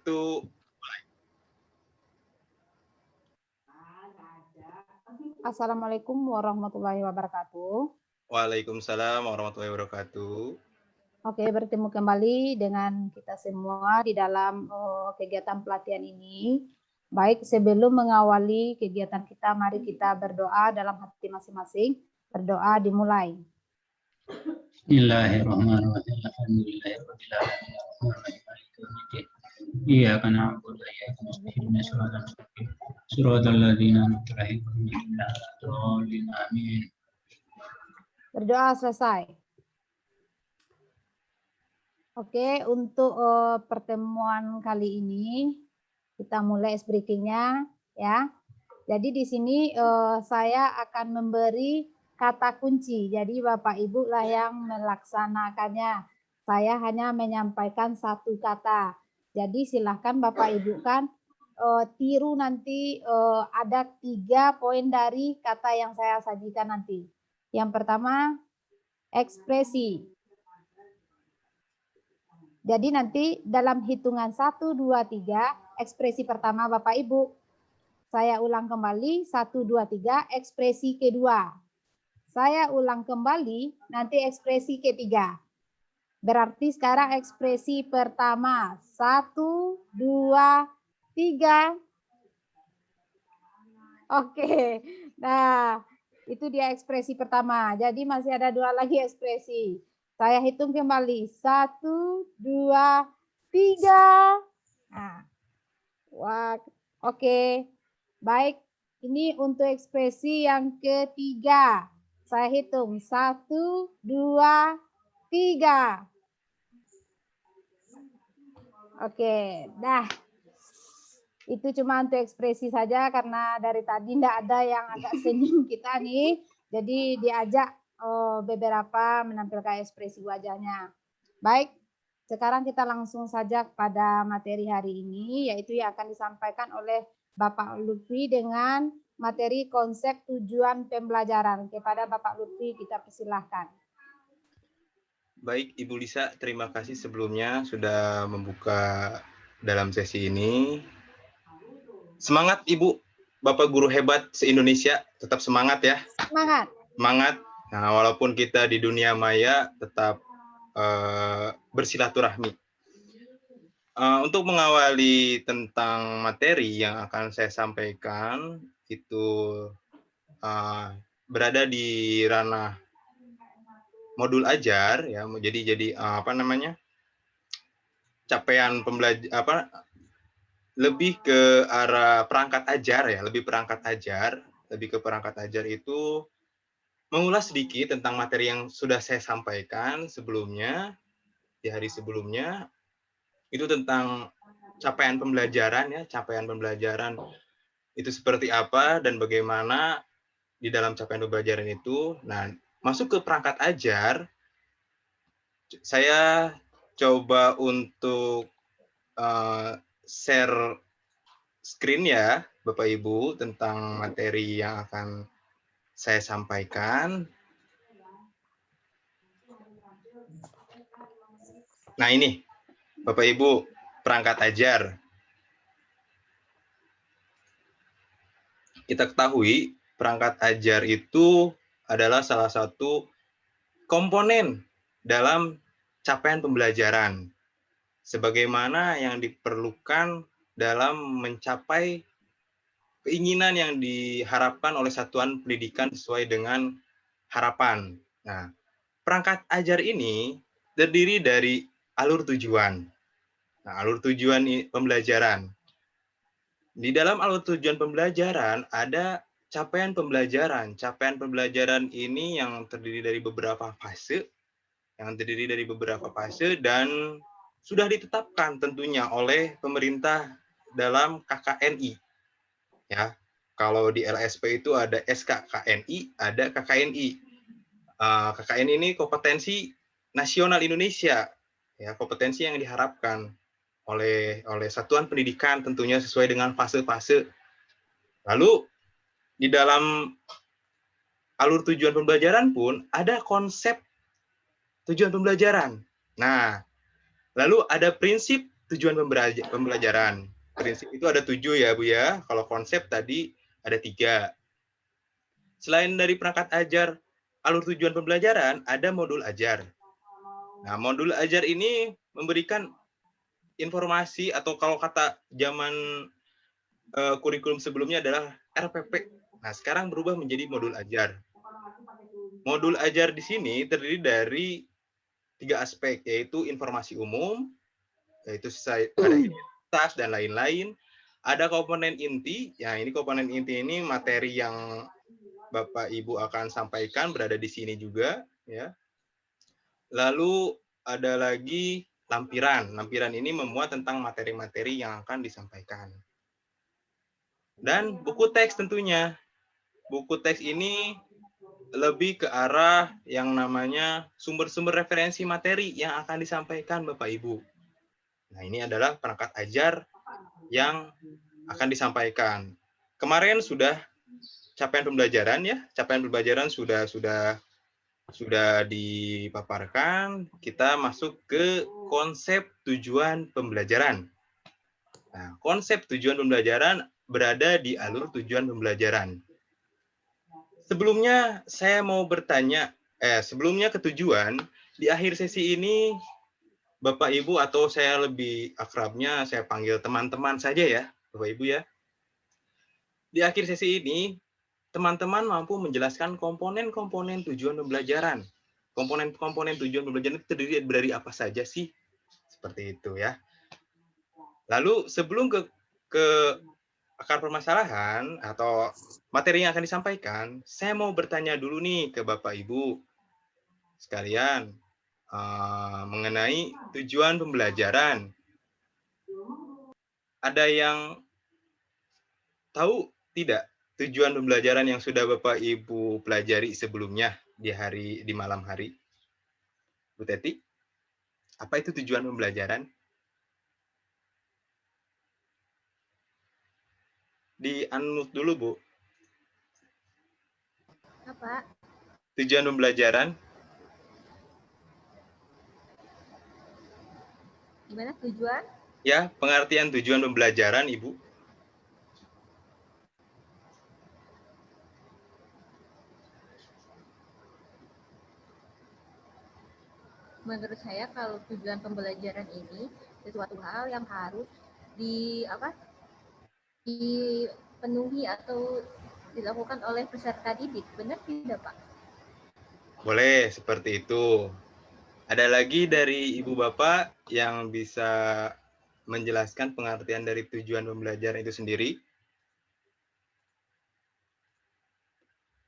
wabarakatuh. Assalamualaikum warahmatullahi wabarakatuh. Waalaikumsalam warahmatullahi wabarakatuh. Oke, bertemu kembali dengan kita semua di dalam kegiatan pelatihan ini. Baik, sebelum mengawali kegiatan kita, mari kita berdoa dalam hati masing-masing. Berdoa dimulai. Bismillahirrahmanirrahim. Alhamdulillahirabbil alamin. Arrahmanirrahim. Iyyaka na'budu wa iyyaka nasta'in. Shiratal ladzina an'amta 'alaihim ghairil maghdubi 'alaihim. Amin. Berdoa selesai. Oke, untuk pertemuan kali ini kita mulai ice breaking-nya ya. Jadi di sini saya akan memberi kata kunci. Jadi Bapak Ibu lah yang melaksanakannya. Saya hanya menyampaikan satu kata. Jadi silahkan Bapak Ibu kan tiru nanti ada 3 poin dari kata yang saya sajikan nanti. Yang pertama ekspresi. Jadi nanti dalam hitungan 1, 2, 3 ekspresi pertama Bapak Ibu. Saya ulang kembali 1, 2, 3 ekspresi kedua. Saya ulang kembali nanti ekspresi ketiga. Berarti sekarang ekspresi pertama 1, 2, 3. Oke. Nah, itu dia ekspresi pertama. Jadi masih ada 2 lagi ekspresi. Saya hitung kembali. 1, 2, 3. Nah. Wah, oke. Baik, ini untuk ekspresi yang ketiga. Saya hitung 1, 2, 3. Oke, dah. Itu cuma untuk ekspresi saja karena dari tadi tidak ada yang agak senyum kita nih. Jadi diajak beberapa menampilkan ekspresi wajahnya. Baik, sekarang kita langsung saja pada materi hari ini, yaitu yang akan disampaikan oleh Bapak Lutfi dengan materi konsep tujuan pembelajaran. Kepada Bapak Lutfi kita persilahkan. Baik, Ibu Lisa, terima kasih sebelumnya sudah membuka dalam sesi ini. Semangat Ibu, Bapak guru hebat se-Indonesia, tetap semangat ya. Semangat. Semangat. Nah, walaupun kita di dunia maya tetap bersilaturahmi. Untuk mengawali tentang materi yang akan saya sampaikan, itu berada di ranah modul ajar ya, jadi apa namanya, capaian pembelajaran lebih ke arah perangkat ajar ya, lebih ke perangkat ajar itu mengulas sedikit tentang materi yang sudah saya sampaikan sebelumnya di hari sebelumnya, itu tentang capaian pembelajaran ya, capaian pembelajaran itu seperti apa dan bagaimana di dalam capaian pembelajaran itu. Nah, masuk ke perangkat ajar, saya coba untuk share screen ya, Bapak Ibu, tentang materi yang akan saya sampaikan. Nah ini, Bapak Ibu, perangkat ajar. Kita ketahui, perangkat ajar itu adalah salah satu komponen dalam capaian pembelajaran, sebagaimana yang diperlukan dalam mencapai keinginan yang diharapkan oleh satuan pendidikan sesuai dengan harapan. Nah, perangkat ajar ini terdiri dari alur tujuan. Nah, alur tujuan pembelajaran. Di dalam alur tujuan pembelajaran ada capaian pembelajaran. Capaian pembelajaran ini yang terdiri dari beberapa fase, dan sudah ditetapkan tentunya oleh pemerintah dalam KKNI. Ya, kalau di LSP itu ada SKKNI, ada KKNI. KKNI ini kompetensi nasional Indonesia, ya, kompetensi yang diharapkan oleh satuan pendidikan tentunya sesuai dengan fase-fase. Lalu di dalam alur tujuan pembelajaran pun ada konsep tujuan pembelajaran. Nah, lalu ada prinsip tujuan pembelajaran. Prinsip itu ada 7 ya Bu ya. Kalau konsep tadi ada 3. Selain dari perangkat ajar alur tujuan pembelajaran, ada modul ajar. Nah, modul ajar ini memberikan informasi atau kalau kata zaman kurikulum sebelumnya adalah RPP. Nah, sekarang berubah menjadi modul ajar. Modul ajar di sini terdiri dari 3 aspek, yaitu informasi umum, yaitu ada identitas dan lain-lain. Ada komponen inti, ya ini komponen inti ini materi yang Bapak Ibu akan sampaikan berada di sini juga, ya. Lalu ada lagi lampiran. Lampiran ini memuat tentang materi-materi yang akan disampaikan. Dan buku teks tentunya. Buku teks ini lebih ke arah yang namanya sumber-sumber referensi materi yang akan disampaikan Bapak Ibu. Nah, ini adalah perangkat ajar yang akan disampaikan. Kemarin sudah capaian pembelajaran ya, capaian pembelajaran sudah dipaparkan. Kita masuk ke konsep tujuan pembelajaran. Nah, konsep tujuan pembelajaran berada di alur tujuan pembelajaran. Sebelumnya saya mau bertanya, sebelumnya ke tujuan, di akhir sesi ini Bapak Ibu atau saya lebih akrabnya saya panggil teman-teman saja ya, Bapak Ibu ya. Di akhir sesi ini, teman-teman mampu menjelaskan komponen-komponen tujuan pembelajaran. Komponen-komponen tujuan pembelajaran itu terdiri dari apa saja sih? Seperti itu ya. Lalu sebelum ke akar permasalahan atau materi yang akan disampaikan, saya mau bertanya dulu nih ke Bapak Ibu sekalian mengenai tujuan pembelajaran. Ada yang tahu tidak tujuan pembelajaran yang sudah Bapak Ibu pelajari sebelumnya di malam hari? Bu Teti, apa itu tujuan pembelajaran? Di-unmute dulu, Bu. Apa? Tujuan pembelajaran? Gimana tujuan? Ya, pengertian tujuan pembelajaran, Ibu. Menurut saya kalau tujuan pembelajaran ini sesuatu hal yang harus dipenuhi atau dilakukan oleh peserta didik. Benar tidak, Pak? Boleh, seperti itu. Ada lagi dari Ibu Bapak yang bisa menjelaskan pengertian dari tujuan pembelajaran itu sendiri?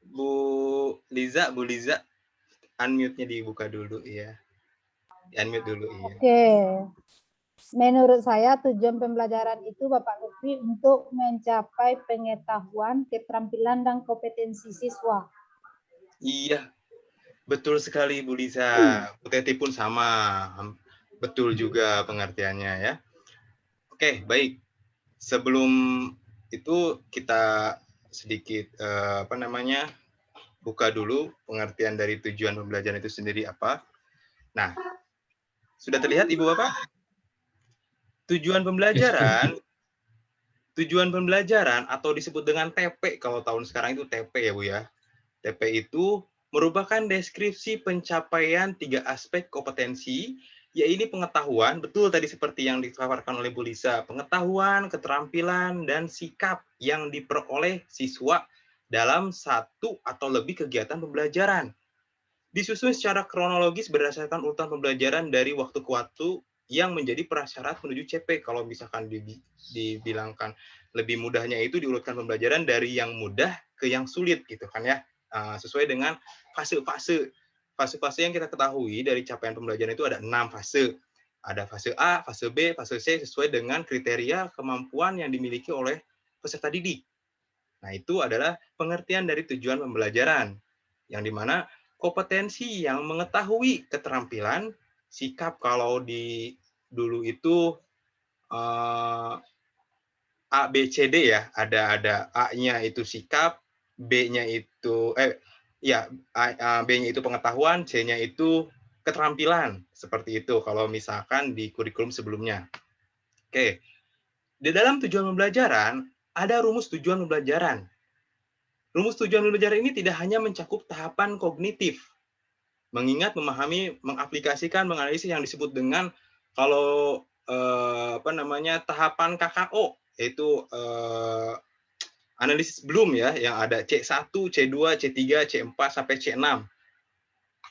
Bu Liza, unmute-nya dibuka dulu ya. Unmute dulu iya. Oke. Menurut saya tujuan pembelajaran itu Bapak Lutfi untuk mencapai pengetahuan, keterampilan, dan kompetensi siswa. Iya, betul sekali Bu Liza. Bu Teti pun sama. Betul juga pengertiannya ya. Oke, baik. Sebelum itu kita sedikit buka dulu pengertian dari tujuan pembelajaran itu sendiri apa. Nah, sudah terlihat Ibu Bapak? Tujuan pembelajaran atau disebut dengan TP kalau tahun sekarang itu TP ya Bu ya. TP itu merupakan deskripsi pencapaian 3 aspek kompetensi, yaitu pengetahuan, betul tadi seperti yang dipaparkan oleh Bu Lisa, pengetahuan, keterampilan, dan sikap yang diperoleh siswa dalam satu atau lebih kegiatan pembelajaran. Disusun secara kronologis berdasarkan urutan pembelajaran dari waktu ke waktu yang menjadi prasyarat menuju CP. Kalau misalkan dibilangkan lebih mudahnya itu diurutkan pembelajaran dari yang mudah ke yang sulit gitu kan ya. Sesuai dengan fase-fase yang kita ketahui dari capaian pembelajaran itu ada 6 fase. Ada fase A, fase B, fase C sesuai dengan kriteria kemampuan yang dimiliki oleh peserta didik. Nah, itu adalah pengertian dari tujuan pembelajaran yang dimana kompetensi yang mengetahui keterampilan, sikap kalau dulu itu A, B, C, D ya, ada A-nya itu sikap, B-nya itu B-nya itu pengetahuan, C-nya itu keterampilan. Seperti itu kalau misalkan di kurikulum sebelumnya. Oke, di dalam tujuan pembelajaran ada rumus tujuan pembelajaran. Rumus tujuan pembelajaran ini tidak hanya mencakup tahapan kognitif, mengingat, memahami, mengaplikasikan, menganalisis yang disebut dengan kalau tahapan KKO, yaitu analisis Bloom ya, yang ada C1, C2, C3, C4 sampai C6.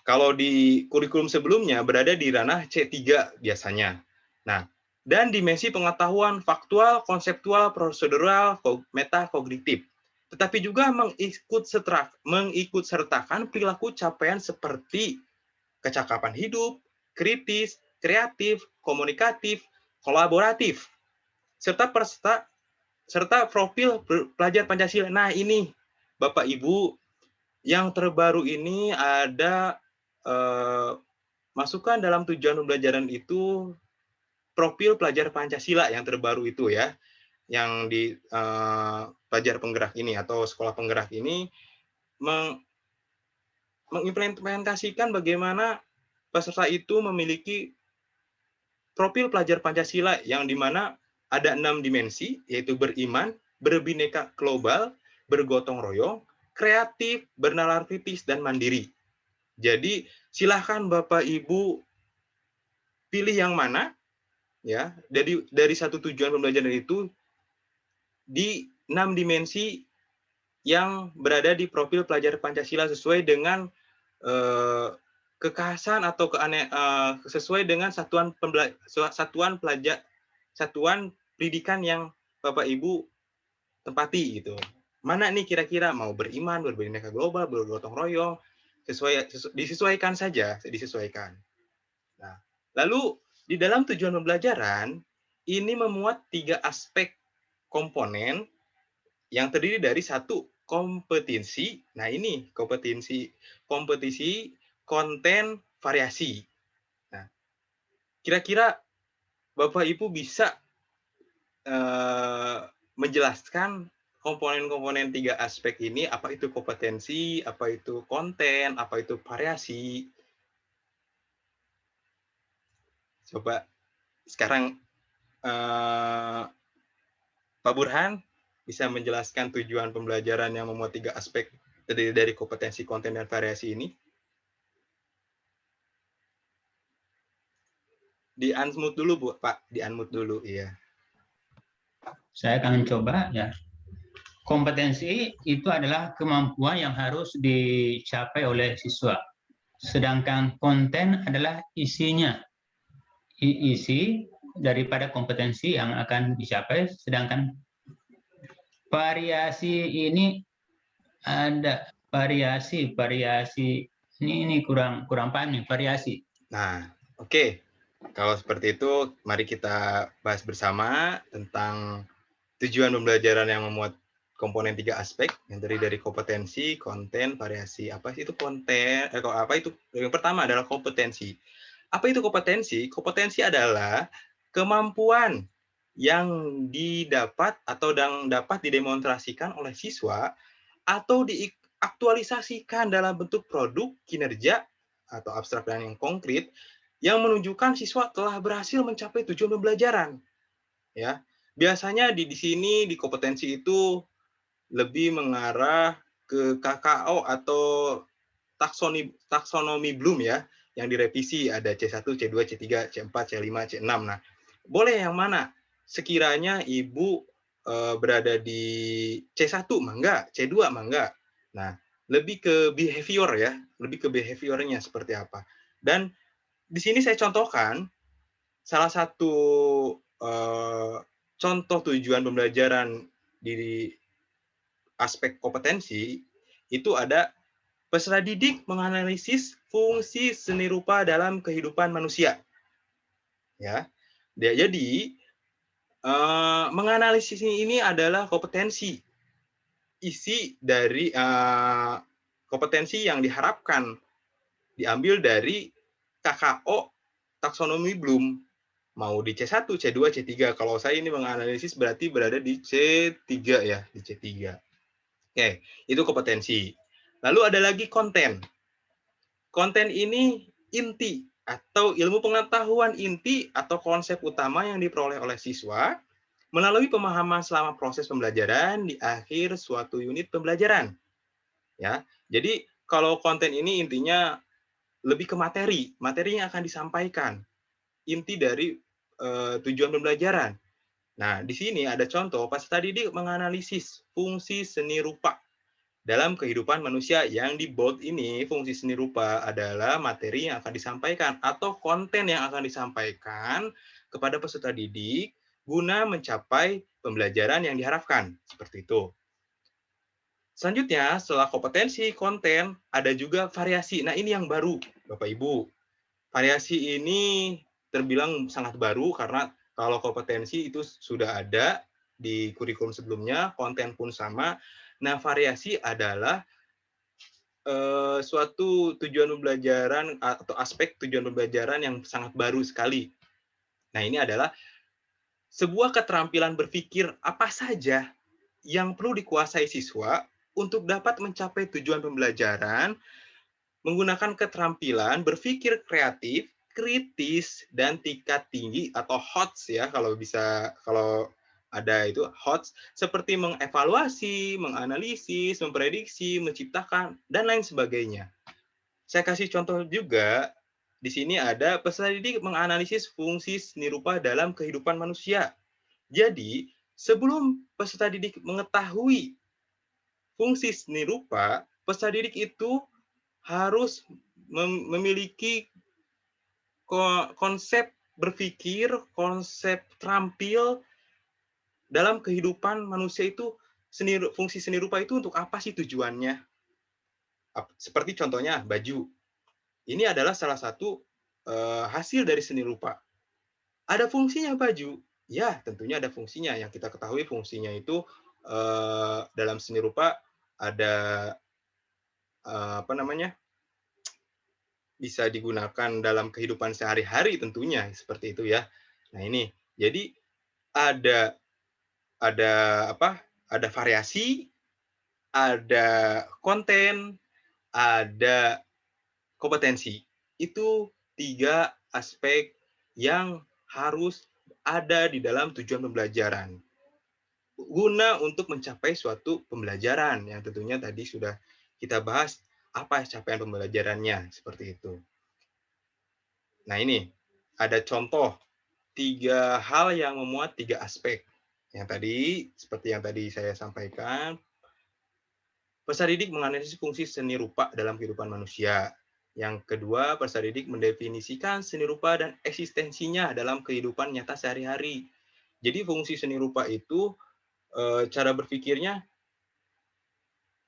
Kalau di kurikulum sebelumnya berada di ranah C3 biasanya. Nah, dan dimensi pengetahuan faktual, konseptual, prosedural, metakognitif. Tetapi juga mengikut sertakan perilaku capaian seperti kecakapan hidup, kritis, kreatif, komunikatif, kolaboratif, serta profil pelajar Pancasila. Nah, ini Bapak Ibu, yang terbaru ini ada masukan dalam tujuan pembelajaran itu profil pelajar Pancasila yang terbaru itu ya, yang di pelajar penggerak ini atau sekolah penggerak ini mengimplementasikan bagaimana peserta itu memiliki profil pelajar Pancasila yang dimana ada 6 dimensi, yaitu beriman, berbineka global, bergotong royong, kreatif, bernalar kritis, dan mandiri. Jadi silahkan Bapak Ibu pilih yang mana ya dari satu tujuan pembelajaran itu di 6 dimensi yang berada di profil pelajar Pancasila sesuai dengan kekhasan atau sesuai dengan satuan pendidikan yang Bapak Ibu tempati gitu. Mana nih kira-kira mau beriman, berbineka global, bergotong royong, disesuaikan saja, disesuaikan. Nah, lalu di dalam tujuan pembelajaran ini memuat 3 aspek komponen yang terdiri dari 1 kompetensi. Nah, ini kompetisi, konten, variasi. Nah, kira-kira Bapak Ibu bisa menjelaskan komponen-komponen 3 aspek ini, apa itu kompetensi, apa itu konten, apa itu variasi. Coba sekarang Pak Burhan bisa menjelaskan tujuan pembelajaran yang memuat 3 aspek terdiri dari kompetensi, konten, dan variasi ini? Di-unmute dulu, Bu, Pak. Di-unmute dulu, iya. Saya akan mencoba ya. Kompetensi itu adalah kemampuan yang harus dicapai oleh siswa. Sedangkan konten adalah isinya. Isi daripada kompetensi yang akan dicapai, sedangkan variasi ini ada variasi ini kurang paham nih variasi. Nah, oke. Kalau seperti itu, mari kita bahas bersama tentang tujuan pembelajaran yang memuat komponen 3 aspek yang terdiri dari kompetensi, konten, variasi. Apa sih itu konten? Apa itu? Yang pertama adalah kompetensi. Apa itu kompetensi? Kompetensi adalah kemampuan yang didapat atau yang dapat didemonstrasikan oleh siswa atau diaktualisasikan dalam bentuk produk, kinerja, atau abstrak dan yang konkret yang menunjukkan siswa telah berhasil mencapai tujuan pembelajaran. Ya, biasanya di sini di kompetensi itu lebih mengarah ke KKO atau taksonomi Bloom ya, yang direvisi ada C1, C2, C3, C4, C5, C6. Nah, boleh yang mana? Sekiranya Ibu berada di C1 mah C2 mah Nah, lebih ke behavior ya, lebih ke behaviornya seperti apa. Dan di sini saya contohkan salah satu contoh tujuan pembelajaran di aspek kompetensi itu ada peserta didik menganalisis fungsi seni rupa dalam kehidupan manusia. Ya, jadi menganalisis ini adalah kompetensi isi dari kompetensi yang diharapkan diambil dari KKO taksonomi Bloom. Mau di C1, C2, C3. Kalau saya ini menganalisis berarti berada di C3 ya, di C3. Oke, itu kompetensi. Lalu ada lagi konten. Konten ini inti atau ilmu pengetahuan inti atau konsep utama yang diperoleh oleh siswa melalui pemahaman selama proses pembelajaran di akhir suatu unit pembelajaran. Ya, jadi kalau konten ini intinya lebih ke materi, materi yang akan disampaikan, inti dari tujuan pembelajaran. Nah, di sini ada contoh peserta didik menganalisis fungsi seni rupa dalam kehidupan manusia. Yang di bold ini, fungsi seni rupa adalah materi yang akan disampaikan atau konten yang akan disampaikan kepada peserta didik guna mencapai pembelajaran yang diharapkan. Seperti itu. Selanjutnya, setelah kompetensi, konten, ada juga variasi. Nah, ini yang baru, Bapak Ibu. Variasi ini terbilang sangat baru karena kalau kompetensi itu sudah ada di kurikulum sebelumnya, konten pun sama. Nah, variasi adalah suatu tujuan pembelajaran atau aspek tujuan pembelajaran yang sangat baru sekali. Nah, ini adalah sebuah keterampilan berpikir apa saja yang perlu dikuasai siswa untuk dapat mencapai tujuan pembelajaran menggunakan keterampilan berpikir kreatif, kritis, dan tingkat tinggi atau HOTS ya kalau ada itu HOTS seperti mengevaluasi, menganalisis, memprediksi, menciptakan dan lain sebagainya. Saya kasih contoh juga di sini ada peserta didik menganalisis fungsi seni rupa dalam kehidupan manusia. Jadi, sebelum peserta didik mengetahui fungsi seni rupa, peserta didik itu harus memiliki konsep berpikir, konsep terampil dalam kehidupan manusia itu fungsi seni rupa itu untuk apa sih tujuannya? Seperti contohnya baju. Ini adalah salah satu hasil dari seni rupa. Ada fungsinya baju? Ya, tentunya ada fungsinya. Yang kita ketahui fungsinya itu dalam seni rupa ada apa namanya? Bisa digunakan dalam kehidupan sehari-hari tentunya seperti itu ya. Nah ini, jadi ada ada apa? Ada variasi, ada konten, ada kompetensi. Itu 3 aspek yang harus ada di dalam tujuan pembelajaran. Guna untuk mencapai suatu pembelajaran yang tentunya tadi sudah kita bahas apa capaian pembelajarannya, seperti itu. Nah ini, ada contoh 3 hal yang memuat 3 aspek. Yang tadi, seperti yang tadi saya sampaikan, peserta didik menganalisis fungsi seni rupa dalam kehidupan manusia. Yang kedua, peserta didik mendefinisikan seni rupa dan eksistensinya dalam kehidupan nyata sehari-hari. Jadi fungsi seni rupa itu, cara berpikirnya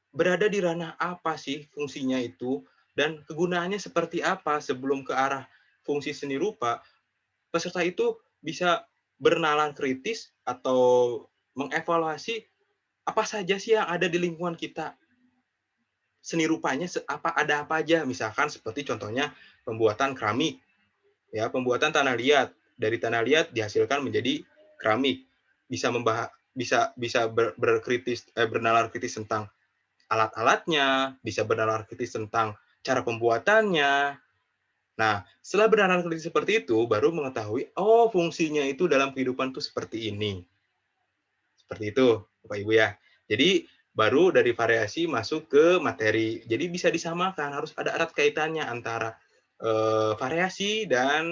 berada di ranah apa sih fungsinya itu, dan kegunaannya seperti apa sebelum ke arah fungsi seni rupa, peserta itu bisa bernalar kritis atau mengevaluasi apa saja sih yang ada di lingkungan kita. Seni rupanya ada apa aja, misalkan seperti contohnya pembuatan keramik, ya pembuatan tanah liat. Dari tanah liat dihasilkan menjadi keramik. Bisa bernalar kritis tentang alat-alatnya, bisa bernalar kritis tentang cara pembuatannya. Nah, setelah bernalar kritis seperti itu, baru mengetahui, oh fungsinya itu dalam kehidupan itu seperti ini. Seperti itu, Bapak Ibu ya. Jadi, baru dari variasi masuk ke materi. Jadi bisa disamakan, harus ada erat kaitannya antara variasi dan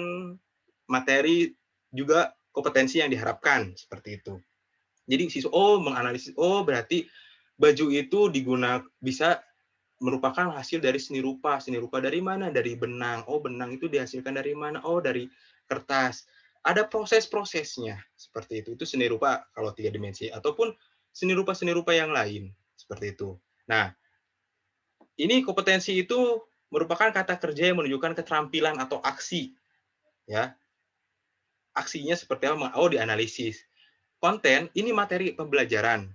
materi juga kompetensi yang diharapkan, seperti itu. Jadi siswa menganalisis, berarti baju itu bisa merupakan hasil dari seni rupa. Seni rupa dari mana? Dari benang. Oh, benang itu dihasilkan dari mana? Oh, dari kertas. Ada proses-prosesnya seperti itu. Itu seni rupa kalau 3 dimensi ataupun seni rupa yang lain seperti itu. Nah, ini kompetensi itu merupakan kata kerja yang menunjukkan keterampilan atau aksi, ya. Aksinya seperti apa? Oh, dianalisis. Konten ini materi pembelajaran.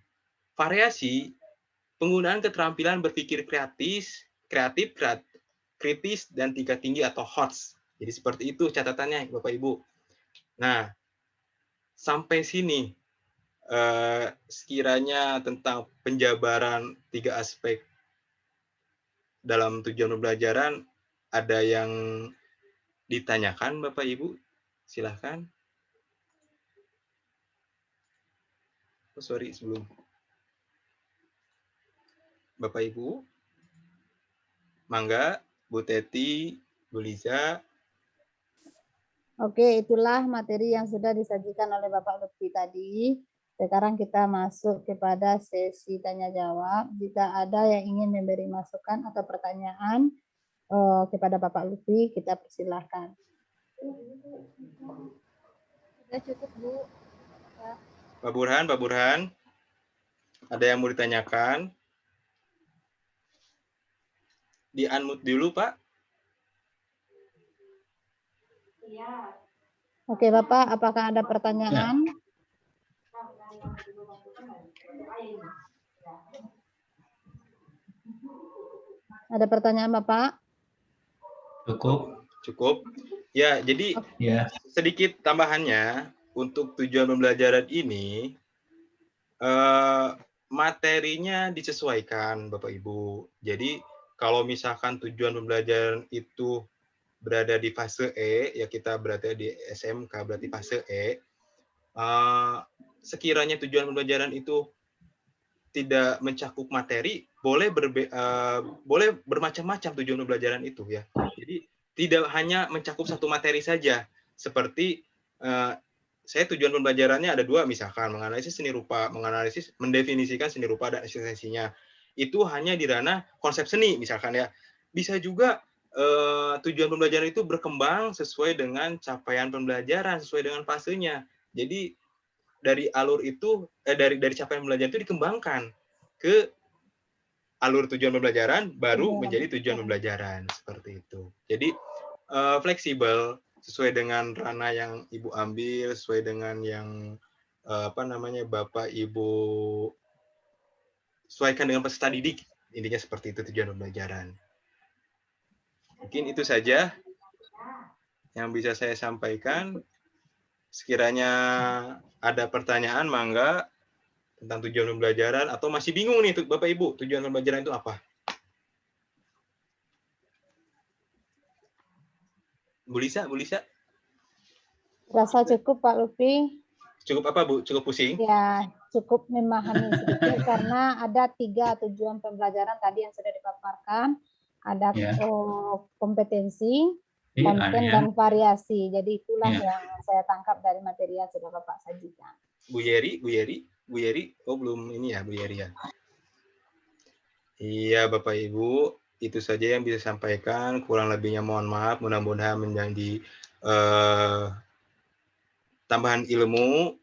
Variasi penggunaan keterampilan berpikir kreatif, kritis, dan tingkat tinggi atau HOTS. Jadi seperti itu catatannya, Bapak Ibu. Nah, sampai sini sekiranya tentang penjabaran 3 aspek dalam tujuan pembelajaran, ada yang ditanyakan Bapak Ibu? Silahkan. Oh, sorry sebelum. Bapak Ibu, Mangga, Bu Teti, Bu Liza. Oke, itulah materi yang sudah disajikan oleh Bapak Lutfi tadi. Sekarang kita masuk kepada sesi tanya jawab. Jika ada yang ingin memberi masukan atau pertanyaan kepada Bapak Lutfi, kita persilahkan. Sudah cukup, Bu. Pak Burhan, ada yang mau ditanyakan? Di-unmute dulu, Pak. Oke, Bapak, apakah ada pertanyaan? Ada pertanyaan, Bapak? Cukup. Ya, jadi Ya. sedikit tambahannya untuk tujuan pembelajaran ini, materinya disesuaikan, Bapak Ibu. Jadi kalau misalkan tujuan pembelajaran itu berada di fase E, ya kita berada di SMK berarti fase E. Sekiranya tujuan pembelajaran itu tidak mencakup materi, boleh bermacam-macam tujuan pembelajaran itu ya. Jadi tidak hanya mencakup satu materi saja. Seperti saya tujuan pembelajarannya ada dua, misalkan menganalisis seni rupa, mendefinisikan seni rupa dan eksistensinya. Itu hanya di ranah konsep seni, misalkan ya. Bisa juga tujuan pembelajaran itu berkembang sesuai dengan capaian pembelajaran, sesuai dengan fasenya. Jadi dari alur itu dari capaian pembelajaran itu dikembangkan ke alur tujuan pembelajaran baru menjadi tujuan pembelajaran, seperti itu. Jadi fleksibel sesuai dengan ranah yang Ibu ambil, sesuai dengan yang Bapak Ibu sesuaikan dengan peserta didik. Intinya seperti itu tujuan pembelajaran. Mungkin itu saja yang bisa saya sampaikan. Sekiranya ada pertanyaan, mangga, tentang tujuan pembelajaran, atau masih bingung nih Bapak Ibu, tujuan pembelajaran itu apa? Bu Lisa? Rasa cukup, Pak Lutfi? Cukup apa, Bu? Cukup pusing? Ya, cukup memahami sedikit karena ada 3 tujuan pembelajaran tadi yang sudah dipaparkan. Ada kompetensi, konten, dan variasi. Jadi itulah yang saya tangkap dari materi yang sudah Bapak sajikan. Bu Yeri? Oh, belum ini ya, Bu Yeri ya. Iya, Bapak Ibu, itu saja yang bisa sampaikan. Kurang lebihnya mohon maaf, mudah-mudahan menjadi tambahan ilmu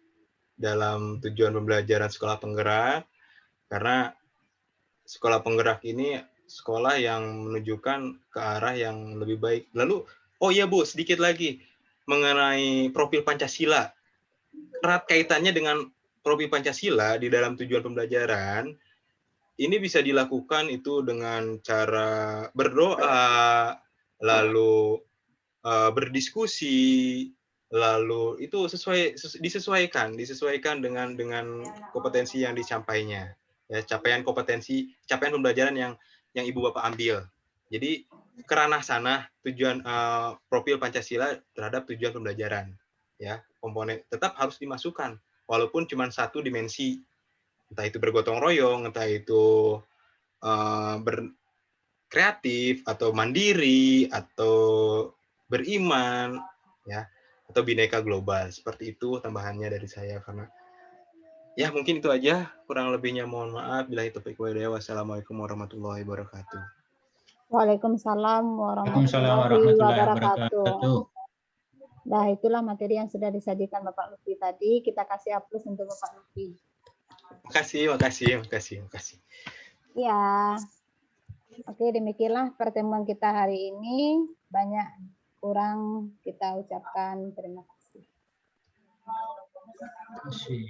dalam tujuan pembelajaran sekolah penggerak, karena sekolah penggerak ini sekolah yang menunjukkan ke arah yang lebih baik. Lalu, oh iya Bu, sedikit lagi mengenai profil Pancasila. Erat kaitannya dengan profil Pancasila di dalam tujuan pembelajaran, ini bisa dilakukan itu dengan cara berdoa, lalu berdiskusi, lalu itu disesuaikan dengan kompetensi yang disampaikannya. Ya, capaian pembelajaran yang Ibu Bapak ambil. Jadi ke ranah sana tujuan profil Pancasila terhadap tujuan pembelajaran. Ya, komponen tetap harus dimasukkan walaupun cuma satu dimensi. Entah itu bergotong royong, entah itu berkreatif atau mandiri atau beriman, ya, atau bineka global. Seperti itu tambahannya dari saya, karena ya mungkin itu aja, kurang lebihnya mohon maaf. Billahi taufiq wal hidayah. Wassalamualaikum warahmatullahi wabarakatuh. Waalaikumsalam warahmatullahi wabarakatuh. Nah, itulah materi yang sudah disajikan Bapak Lutfi tadi. Kita kasih aplaus untuk Bapak Lutfi. Makasih. Ya. Oke, demikianlah pertemuan kita hari ini. Banyak kurang kita ucapkan terima kasih. Terima kasih.